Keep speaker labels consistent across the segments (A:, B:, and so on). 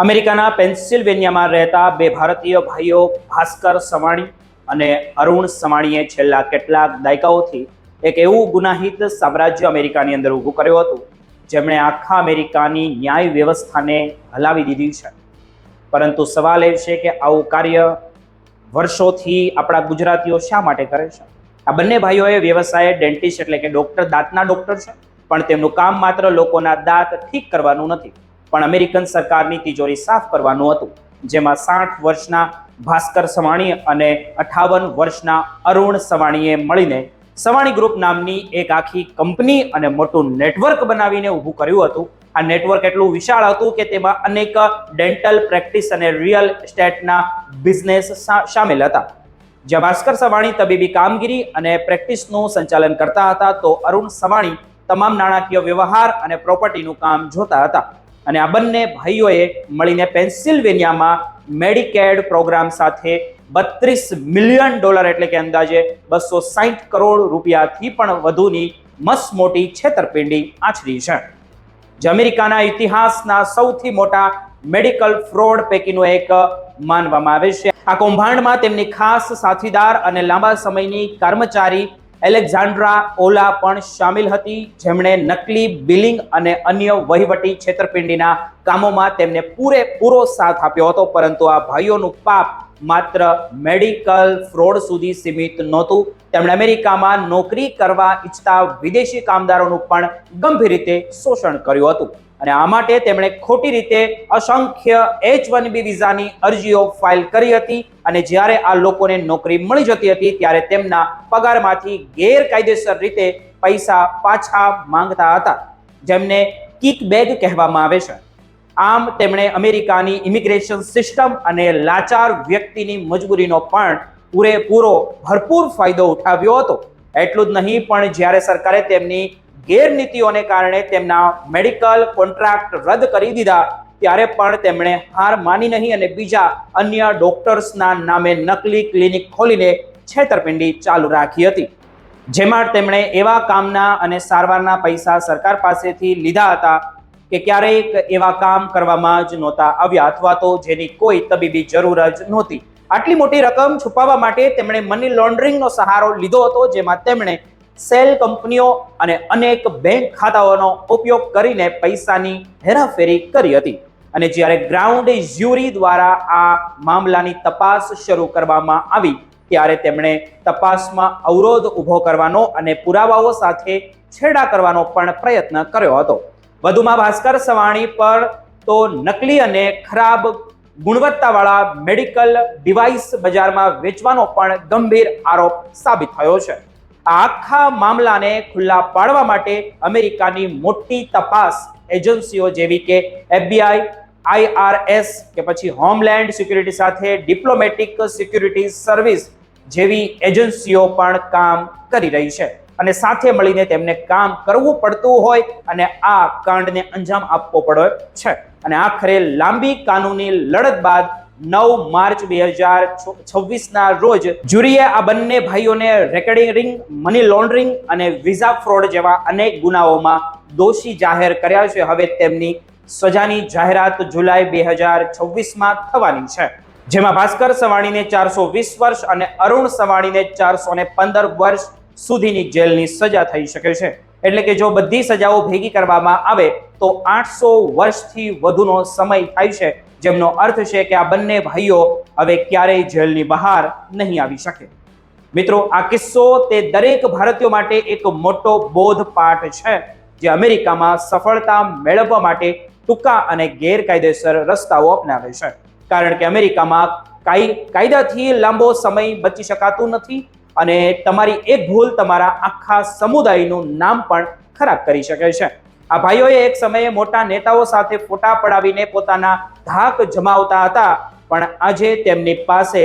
A: અમેરિકાના પેન્સિલ્વેનિયામાં રહેતા બે ભારતીય ભાઈઓ ભાસ્કર સવાણી અને અરુણ સવાણીએ છેલ્લા કેટલાક દાયકાઓથી એક એવું ગુનાહિત સામ્રાજ્ય અમેરિકાની અંદર ઊભું કર્યું હતું જેમણે આખા અમેરિકાની ન્યાય વ્યવસ્થાને હલાવી દીધી છે। પરંતુ સવાલ એ છે કે આવું કાર્ય વર્ષોથી આપણા ગુજરાતીઓ શા માટે કરે છે? આ બંને ભાઈઓએ વ્યવસાય ડેન્ટિસ્ટ એટલે કે ડોક્ટર, દાંતના ડોક્ટર છે, પણ તેમનું કામ માત્ર લોકોના દાંત ઠીક કરવાનું નથી, પણ અમેરિકન સરકારની તિજોરી સાફ કરવાનું હતું। જેમાં 60 વર્ષના ભાસ્કર સવાણી અને 58 વર્ષના અરુણ સવાણીએ મળીને સવાણી ગ્રુપ નામની એક આખી કંપની અને મોટું નેટવર્ક બનાવીને ઊભું કર્યું હતું। આ નેટવર્ક એટલું વિશાળ હતું કે તેમાં અનેક ડેન્ટલ પ્રેક્ટિસ અને રિયલ એસ્ટેટના બિઝનેસ શામેલ હતા। જ્યાં ભાસ્કર સવાણી તબીબી કામગીરી અને પ્રેક્ટિસનું સંચાલન કરતા હતા, તો અરુણ સવાણી તમામ નાણાકીય વ્યવહાર અને પ્રોપર્ટીનું કામ જોતા હતા। અને આ બંને ભાઈઓએ મળીને પેન્સિલ્વેનિયામાં મેડિકેડ પ્રોગ્રામ સાથે $32 મિલિયન એટલે કે અંદાજે 260 કરોડ રૂપિયાથી પણ વધુની મસ્ત મોટી છેતરપિંડી આચરી છે, જે અમેરિકાના ઇતિહાસના સૌથી મોટા મેડિકલ ફ્રોડ પૈકીનું એક માનવામાં આવે છે। આ કૌભાંડમાં તેમની ખાસ સાથીદાર અને લાંબા સમયની કર્મચારી એલેક્ઝાન્ડ્રા ઓલા પણ શામિલ હતી, જેમણે નકલી બિલિંગ અને અન્ય વહીવટી છેતરપિંડીના કામોમાં તેમને પૂરેપૂરો સાથ આપ્યો હતો। પરંતુ આ ભાઈઓનું પાપ માત્ર મેડિકલ ફ્રોડ સુધી સીમિત નહોતું, તેમણે અમેરિકામાં નોકરી કરવા ઈચ્છતા વિદેશી કામદારોનું પણ ગંભીર રીતે શોષણ કર્યું હતું। અને આ માટે તેમણે ખોટી રીતે અસંખ્ય H-1B વિઝાની અરજીઓ ફાઇલ કરી હતી, અને જ્યારે આ લોકોને નોકરી મળી જતી હતી ત્યારે તેમના પગારમાંથી ગેરકાયદેસર રીતે પૈસા પાછા માંગતા હતા, જેમને કિકબેક કહેવામાં આવે છે। આમ તેમણે અમેરિકાની ઇમિગ્રેશન સિસ્ટમ અને લાચાર વ્યક્તિની મજબૂરીનો પણ ભરપૂર ફાયદો ઉઠાવ્યો હતો। એટલું જ નહીં, પણ જ્યારે સરકારે તેમની ગેરનીતિઓને કારણે તેમના મેડિકલ કોન્ટ્રાક્ટ રદ કરી દીધા, ત્યારે પણ તેમણે હાર માની નહીં અને બીજા અન્ય ડોક્ટર્સના નામે નકલી ક્લિનિક ખોલીને છેતરપિંડી ચાલુ રાખી હતી, જેમાં તેમણે એવા કામના અને સારવારના પૈસા સરકાર પાસેથી લીધા હતા કે ક્યારેક એવા કામ કરવામાં જ નહોતા આવ્યા, અથવા તો જેની કોઈ તબીબી જરૂર જ નહોતી। આટલી મોટી રકમ છુપાવવા માટે તેમણે મની લોન્ડરિંગનો સહારો લીધો હતો, જેમાં તેમણે સેલ કંપનીઓ અને અનેક બેંક ખાતાઓનો ઉપયોગ કરીને પૈસાની હેરાફેરી કરી હતી। અને જ્યારે ગ્રાઉન્ડ જ્યુરી દ્વારા આ મામલાની તપાસ શરૂ કરવામાં આવી, ત્યારે તેમણે તપાસમાં અવરોધ ઊભો કરવાનો અને પુરાવાઓ સાથે છેડા કરવાનો પણ પ્રયત્ન કર્યો હતો। વધુમાં ભાસ્કર સવાણી પર તો નકલી અને ખરાબ ગુણવત્તાવાળા મેડિકલ ડિવાઇસ બજારમાં વેચવાનો પણ ગંભીર આરોપ સાબિત થયો છે। આ આખા મામલાને ખુલ્લા પાડવા માટે અમેરિકાની મોટી તપાસ એજન્સીઓ જેવી કે FBI, IRS કે પછી હોમલેન્ડ સિક્યુરિટી સાથે ડિપ્લોમેટિક સિક્યુરિટી સર્વિસ જેવી એજન્સીઓ પણ કામ કરી રહી છે, અને સાથે મળીને તેમને કામ કરવું પડતું હોય અને આ કાંડને અંજામ આપવો પડે છે। અને આખરે લાંબી કાનૂની લડત બાદ 9 માર્ચ 2026ના રોજ જ્યુરીએ આ બંને ભાઈઓને રેકેડિંગ, મની લોન્ડરિંગ અને વિઝા ફ્રોડ જેવા અનેક ગુનાઓમાં દોષી જાહેર કર્યા છે। હવે તેમની સજાની જાહેરાત જુલાઈ 2026માં થવાની છે, જેમાં ભાસ્કર સવાણીને 420 વર્ષ અને અરુણ સવાણીને 415 વર્ષ સુધીની જેલની સજા થઈ શકે છે। એટલે કે જો બધી સજાઓ ભેગી કરવામાં આવે તો 800 વર્ષથી વધુનો સમય થાય છે, જેમનો અર્થ છે કે આ બંને ભાઈઓ હવે ક્યારેય જેલની બહાર નહીં આવી શકે। મિત્રો, આ કિસ્સો તે દરેક ભારતીયો માટે એક મોટો બોધપાઠ છે, જે અમેરિકામાં સફળતા મેળવવા માટે ટૂંકા અને ગેરકાયદેસર રસ્તાઓ અપનાવે છે, કારણ કે અમેરિકામાં કાયદાથી લાંબો સમય બચી શકાતું નથી, અને તમારી એક ભૂલ તમારા આખા સમુદાયનું નામ પણ ખરાબ કરી શકે છે। આ ભાઈઓએ એક સમયે મોટા નેતાઓ સાથે ફોટા પડાવીને પોતાના ધાક જમાવતા હતા, પણ આજે તેમની પાસે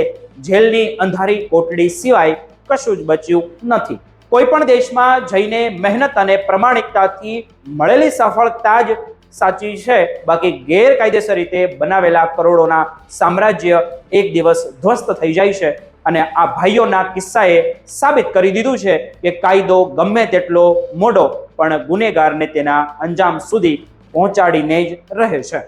A: જેલની અંધારી કોટડી સિવાય કશું જ બચ્યું નથી। કોઈ પણ દેશમાં જઈને મહેનત અને પ્રમાણિકતાથી મળેલી સફળતા જ સાચી છે, બાકી ગેરકાયદેસર રીતે બનાવેલા કરોડોના સામ્રાજ્ય એક દિવસ ધ્વસ્ત થઈ જાય છે। અને આ ભાઈઓના કિસ્સાએ સાબિત કરી દીધું છે કે કાયદો ગમે તેટલો મોટો પણ ગુનેગારને તેના અંજામ સુધી પહોંચાડીને જ રહે છે।